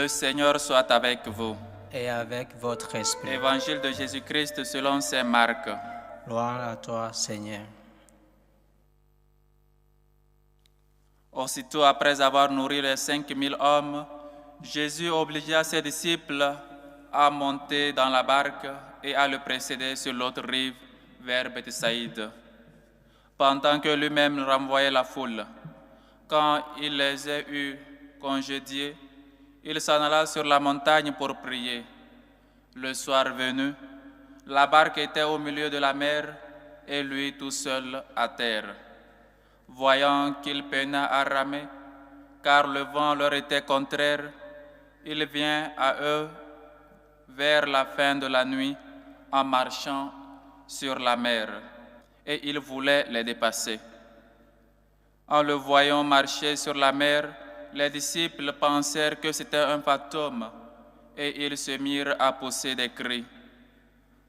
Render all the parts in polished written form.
Le Seigneur soit avec vous. Et avec votre esprit. Évangile de Jésus-Christ selon saint Marc. Gloire à toi, Seigneur. Aussitôt après avoir nourri les 5000 hommes, Jésus obligea ses disciples à monter dans la barque et à le précéder sur l'autre rive vers Bethsaïde, pendant que lui-même renvoyait la foule. Quand il les a eus congédiés, il s'en alla sur la montagne pour prier. Le soir venu, la barque était au milieu de la mer et lui tout seul à terre. Voyant qu'il peinait à ramer, car le vent leur était contraire, il vient à eux vers la fin de la nuit en marchant sur la mer, et il voulait les dépasser. En le voyant marcher sur la mer, les disciples pensèrent que c'était un fantôme, et ils se mirent à pousser des cris.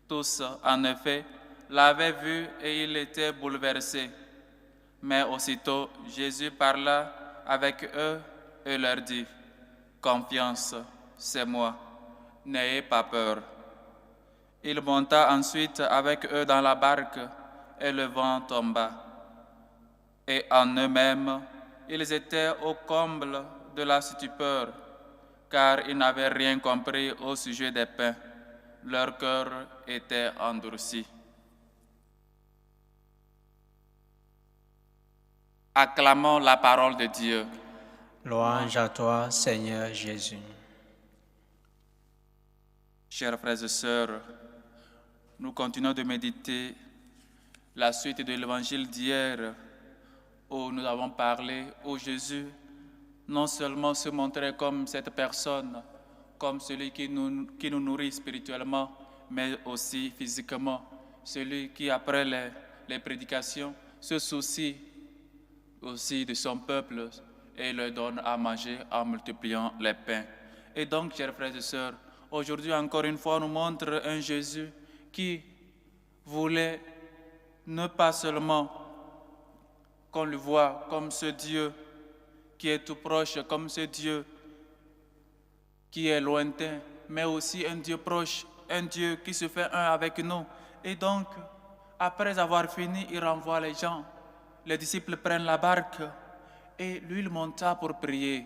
Tous, en effet, l'avaient vu et ils étaient bouleversés. Mais aussitôt, Jésus parla avec eux et leur dit, « Confiance, c'est moi, n'ayez pas peur. » Il monta ensuite avec eux dans la barque et le vent tomba. Et en eux-mêmes, ils étaient au comble de la stupeur, car ils n'avaient rien compris au sujet des pains. Leur cœur était endurci. Acclamons la parole de Dieu. Louange à toi, Seigneur Jésus. Chers frères et sœurs, nous continuons de méditer la suite de l'évangile d'hier où nous avons parlé, où Jésus non seulement se montrait comme cette personne, comme celui qui nous nourrit spirituellement, mais aussi physiquement, celui qui, après les prédications, se soucie aussi de son peuple et leur donne à manger en multipliant les pains. Et donc, chers frères et sœurs, aujourd'hui encore une fois, nous montre un Jésus qui voulait ne pas seulement qu'on le voit comme ce Dieu qui est tout proche, comme ce Dieu qui est lointain, mais aussi un Dieu proche, un Dieu qui se fait un avec nous. Et donc, après avoir fini, il renvoie les gens. Les disciples prennent la barque et lui, il monta pour prier.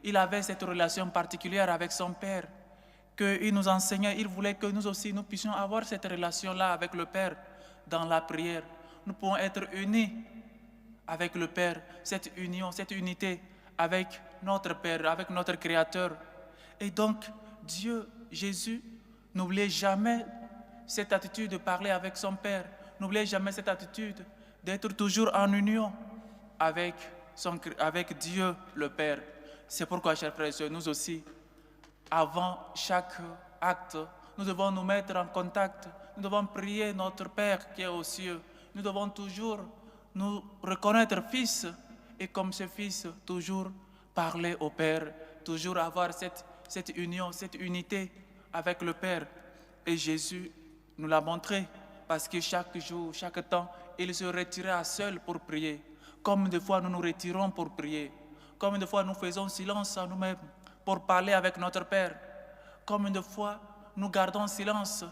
Il avait cette relation particulière avec son Père qu'il nous enseignait. Il voulait que nous aussi, nous puissions avoir cette relation-là avec le Père dans la prière. Nous pouvons être unis avec le Père, cette union, cette unité avec notre Père, avec notre Créateur. Et donc, Dieu, Jésus, n'oubliez jamais cette attitude de parler avec son Père. N'oubliez jamais cette attitude d'être toujours en union avec Dieu le Père. C'est pourquoi, chers frères et sœurs, nous aussi, avant chaque acte, nous devons nous mettre en contact. Nous devons prier notre Père qui est aux cieux. Nous devons toujours nous reconnaître fils et comme ce fils, toujours parler au Père, toujours avoir cette union, cette unité avec le Père. Et Jésus nous l'a montré parce que chaque jour, chaque temps, il se retirait seul pour prier. Comme des fois nous nous retirons pour prier. Comme des fois nous faisons silence à nous-mêmes pour parler avec notre Père. Comme des fois nous gardons silence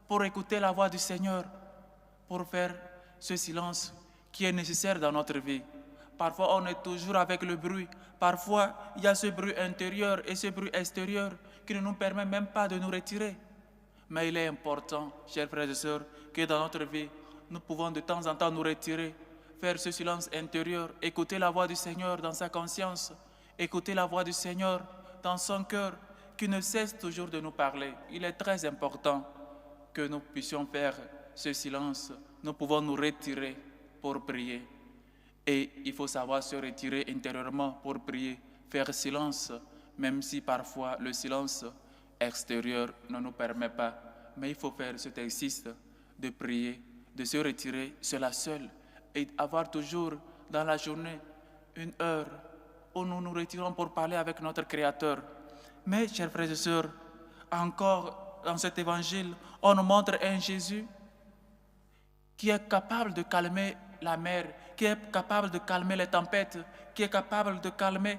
pour écouter la voix du Seigneur, pour faire ce silence qui est nécessaire dans notre vie. Parfois on est toujours avec le bruit. Parfois il y a ce bruit intérieur et ce bruit extérieur qui ne nous permet même pas de nous retirer. Mais il est important, chers frères et sœurs, que dans notre vie, nous pouvons de temps en temps nous retirer, faire ce silence intérieur, écouter la voix du Seigneur dans sa conscience, écouter la voix du Seigneur dans son cœur, qui ne cesse toujours de nous parler. Il est très important que nous puissions faire ce silence. Nous pouvons nous retirer pour prier. Et il faut savoir se retirer intérieurement pour prier, faire silence, même si parfois le silence extérieur ne nous permet pas. Mais il faut faire cet exercice de prier, de se retirer cela seul et avoir toujours dans la journée une heure où nous nous retirons pour parler avec notre Créateur. Mais, chers frères et sœurs, encore dans cet évangile, on nous montre un Jésus qui est capable de calmer la mer, qui est capable de calmer les tempêtes, qui est capable de calmer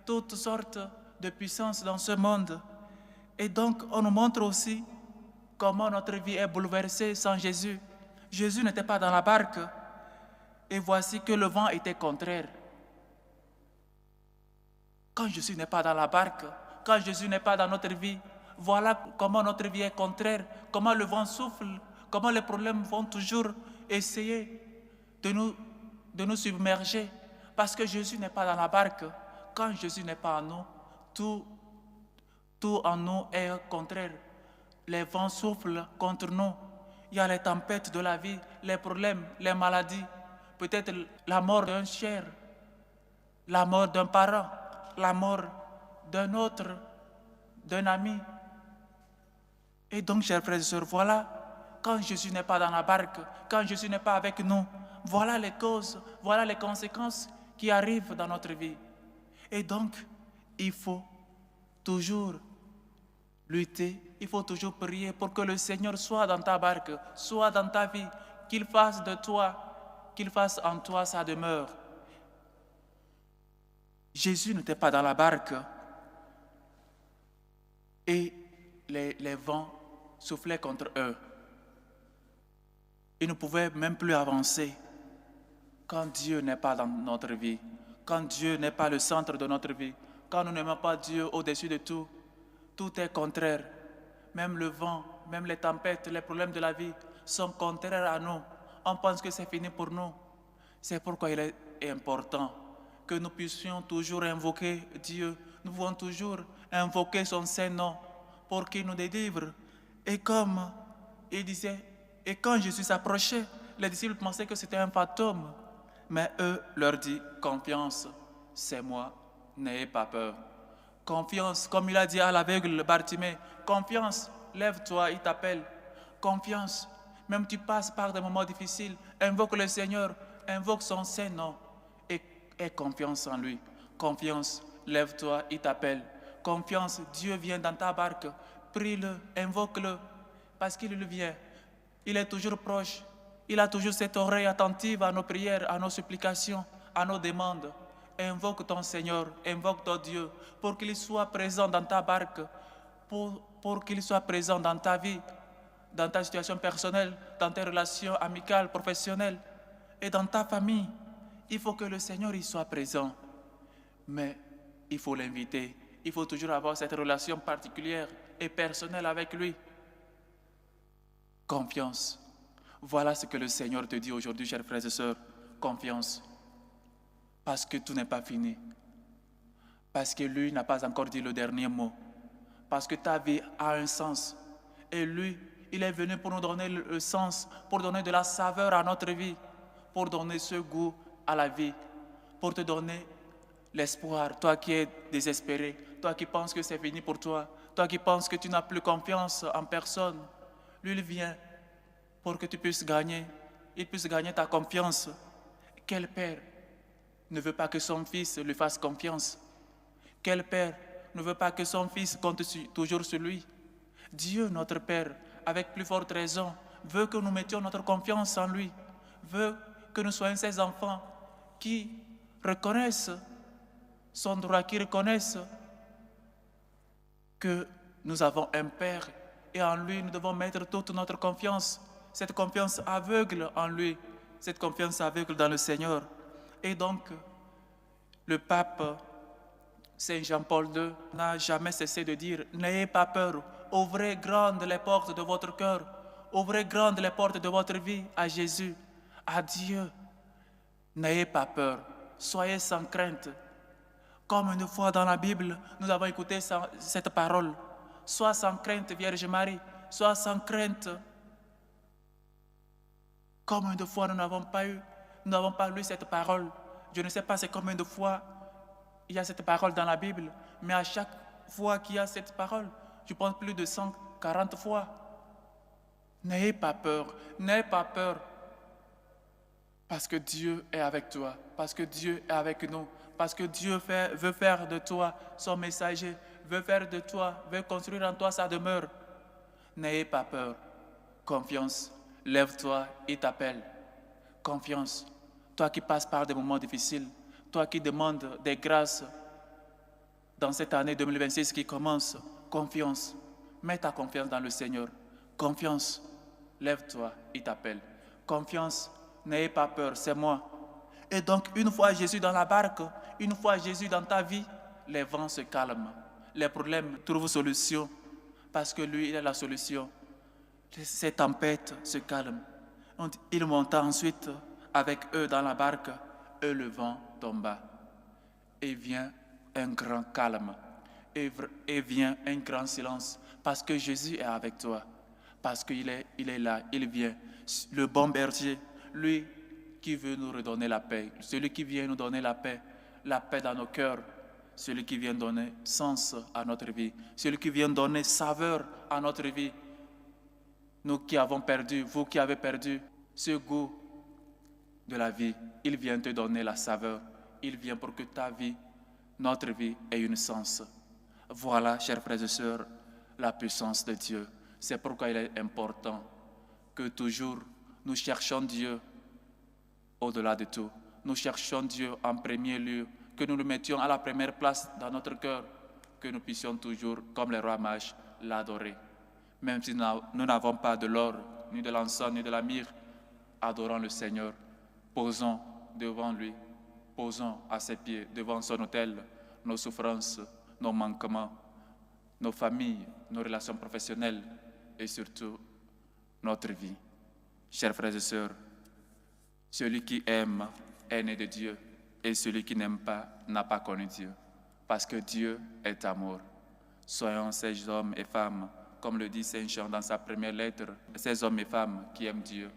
toutes sortes de puissance dans ce monde. Et donc, on nous montre aussi comment notre vie est bouleversée sans Jésus. Jésus n'était pas dans la barque. Et voici que le vent était contraire. Quand Jésus n'est pas dans la barque, quand Jésus n'est pas dans notre vie, voilà comment notre vie est contraire, comment le vent souffle, comment les problèmes vont toujours essayer de nous submerger. Parce que Jésus n'est pas dans la barque. Quand Jésus n'est pas en nous, tout en nous est contraire. Les vents soufflent contre nous. Il y a les tempêtes de la vie, les problèmes, les maladies. Peut-être la mort d'un cher, la mort d'un parent, la mort d'un autre, d'un ami. Et donc, chers frères et sœurs, voilà, quand Jésus n'est pas dans la barque, quand Jésus n'est pas avec nous, voilà les causes, voilà les conséquences qui arrivent dans notre vie. Et donc, il faut toujours lutter, il faut toujours prier pour que le Seigneur soit dans ta barque, soit dans ta vie, qu'il fasse de toi, qu'il fasse en toi sa demeure. Jésus n'était pas dans la barque et les vents soufflaient contre eux. Ils ne pouvaient même plus avancer quand Dieu n'est pas dans notre vie, quand Dieu n'est pas le centre de notre vie, quand nous n'aimons pas Dieu au-dessus de tout. Tout est contraire. Même le vent, même les tempêtes, les problèmes de la vie sont contraires à nous. On pense que c'est fini pour nous. C'est pourquoi il est important que nous puissions toujours invoquer Dieu. Nous pouvons toujours invoquer son Saint-Nom pour qu'il nous délivre. Et comme il disait, et quand Jésus s'approchait, les disciples pensaient que c'était un fantôme. Mais eux leur dit, confiance, c'est moi, n'ayez pas peur. Confiance, comme il a dit à l'aveugle Bartimée, confiance, lève-toi, il t'appelle. Confiance, même tu passes par des moments difficiles, invoque le Seigneur, invoque son Saint-Nom et aie confiance en lui. Confiance, lève-toi, il t'appelle. Confiance, Dieu vient dans ta barque, prie-le, invoque-le, parce qu'il vient. Il est toujours proche, il a toujours cette oreille attentive à nos prières, à nos supplications, à nos demandes. Invoque ton Seigneur, invoque ton Dieu, pour qu'il soit présent dans ta barque, pour qu'il soit présent dans ta vie, dans ta situation personnelle, dans tes relations amicales, professionnelles et dans ta famille. Il faut que le Seigneur y soit présent. Mais il faut l'inviter. Il faut toujours avoir cette relation particulière et personnelle avec lui. Confiance. Voilà ce que le Seigneur te dit aujourd'hui, chers frères et sœurs. Confiance. Parce que tout n'est pas fini. Parce que lui n'a pas encore dit le dernier mot. Parce que ta vie a un sens. Et lui, il est venu pour nous donner le sens, pour donner de la saveur à notre vie, pour donner ce goût à la vie, pour te donner l'espoir. Toi qui es désespéré, toi qui penses que c'est fini pour toi, toi qui penses que tu n'as plus confiance en personne, lui, il vient pour que tu puisses gagner. Il puisse gagner ta confiance. Quel père ne veut pas que son fils lui fasse confiance? Quel père ne veut pas que son fils compte toujours sur lui? Dieu, notre Père, avec plus forte raison, veut que nous mettions notre confiance en lui, veut que nous soyons ses enfants qui reconnaissent son droit, qui reconnaissent que nous avons un Père et en lui nous devons mettre toute notre confiance, cette confiance aveugle en lui, cette confiance aveugle dans le Seigneur. Et donc, le pape Saint Jean-Paul II n'a jamais cessé de dire « N'ayez pas peur, ouvrez grandes les portes de votre cœur, ouvrez grandes les portes de votre vie à Jésus, à Dieu. N'ayez pas peur, soyez sans crainte. » Comme une fois dans la Bible, nous avons écouté cette parole. « Sois sans crainte, Vierge Marie, sois sans crainte. » Combien de fois nous n'avons pas lu cette parole? Je ne sais pas c'est combien de fois il y a cette parole dans la Bible, mais à chaque fois qu'il y a cette parole, je pense plus de 140 fois. N'ayez pas peur, parce que Dieu est avec toi, parce que Dieu est avec nous, parce que Dieu veut faire de toi son messager, veut construire en toi sa demeure. N'ayez pas peur, confiance, lève-toi, il t'appelle. Confiance, toi qui passes par des moments difficiles, toi qui demandes des grâces, Dans cette année 2026 qui commence, confiance. Mets ta confiance dans le Seigneur. Confiance. Lève-toi, il t'appelle. Confiance, n'ayez pas peur, c'est moi. Et donc, une fois Jésus dans la barque, une fois Jésus dans ta vie, les vents se calment. Les problèmes trouvent solution parce que lui, il est la solution. Ces tempêtes se calment. Il monta ensuite avec eux dans la barque et le vent tomba. Et vient un grand calme. Et vient un grand silence parce que Jésus est avec toi. Parce qu'il est là, il vient. Le bon berger, lui qui veut nous redonner la paix, celui qui vient nous donner la paix dans nos cœurs, celui qui vient donner sens à notre vie, celui qui vient donner saveur à notre vie. Nous qui avons perdu, vous qui avez perdu ce goût de la vie, il vient te donner la saveur. Il vient pour que ta vie, notre vie, ait un sens. Voilà, chers frères et sœurs, la puissance de Dieu. C'est pourquoi il est important que toujours nous cherchions Dieu au-delà de tout. Nous cherchions Dieu en premier lieu, que nous le mettions à la première place dans notre cœur, que nous puissions toujours, comme les rois mages, l'adorer. Même si nous n'avons pas de l'or, ni de l'encens, ni de la myrrhe, adorons le Seigneur. Posons devant lui, posons à ses pieds, devant son autel, nos souffrances, nos manquements, nos familles, nos relations professionnelles et surtout notre vie. Chers frères et sœurs, celui qui aime est né de Dieu et celui qui n'aime pas n'a pas connu Dieu, parce que Dieu est amour. Soyons ces hommes et femmes, comme le dit Saint Jean dans sa première lettre, ces hommes et femmes qui aiment Dieu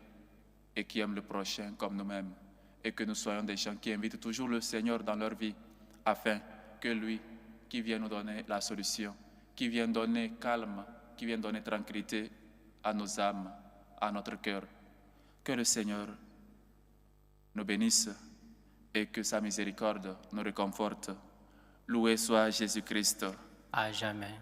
et qui aiment le prochain comme nous-mêmes, et que nous soyons des gens qui invitent toujours le Seigneur dans leur vie, afin que lui, qui vient nous donner la solution, qui vient donner calme, qui vient donner tranquillité à nos âmes, à notre cœur, que le Seigneur nous bénisse et que sa miséricorde nous réconforte. Loué soit Jésus-Christ. À jamais.